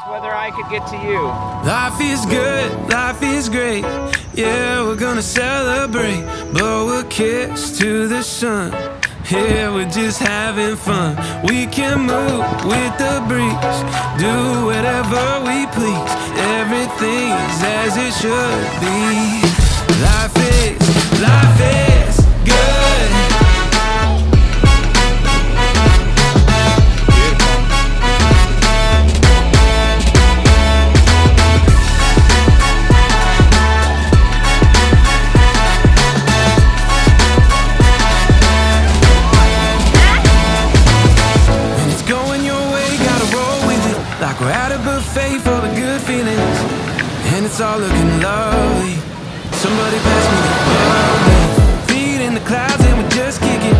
whether I could get to you. Life is good, life is great. Yeah, we're gonna celebrate. Blow a kiss to the sun. Yeah, we're just having fun. We can move with the breeze, do whatever we please. Everything is as it should be. Life is good. Like we're at a buffet for the good feelings, and it's all looking lovely. Somebody pass me the bubbly. Feet in the clouds and we're just kicking.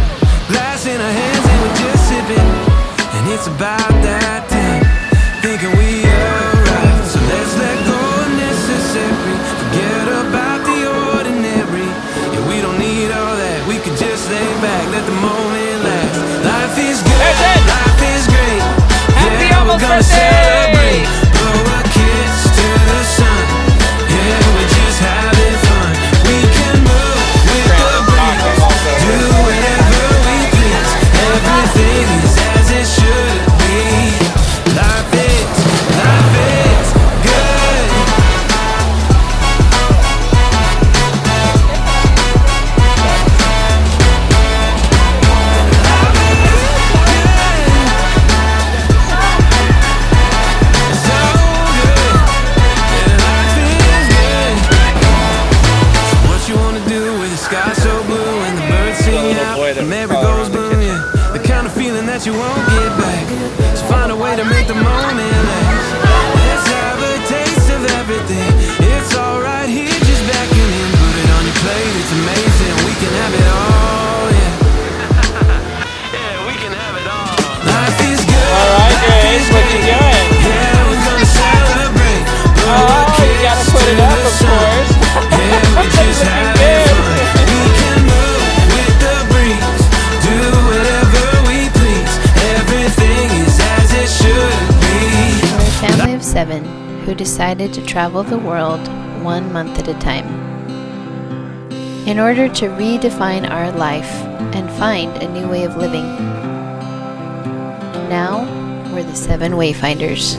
Glass in our hands and we're just sipping. And it's about that time, thinking we arrived. So let's let go of necessary. Forget about the ordinary. Yeah, we don't need all that. We could just lay back, let the moment last. Life is good, life is great. Happy Yeah, almost we're gonna birthday! celebrate. Blow a kiss to the sun. Yeah, we're just having fun. We can move with the breeze, do whatever we please. Everything is as it should be. Life is good. That you won't get back. So find a way to make the moment last. Let's have a taste of everything. It's all right here, just backing in. Put it on your plate, it's amazing. We can have it all, yeah. Yeah, we can have it all. Life is good. Alright, Grace, what you doing? Yeah, we're gonna celebrate. Oh, you gotta put it up, of course. Yeah, we just having fun. We can move with the breeze, do whatever we please. Everything is as it should be. We're a family of 7 who decided to travel the world 1 month at a time in order to redefine our life and find a new way of living. Now, we're the 7 Wayfinders.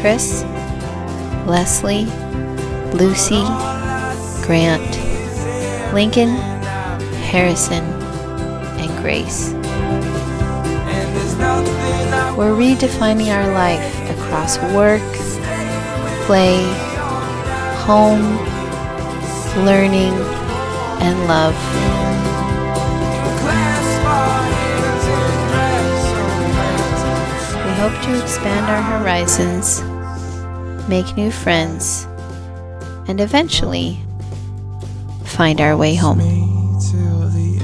Chris, Leslie, Lucy, Grant, Lincoln, Harrison, and Grace. We're redefining our life across work, play, home, learning, and love. We hope to expand our horizons, make new friends, and eventually find our way home. Till the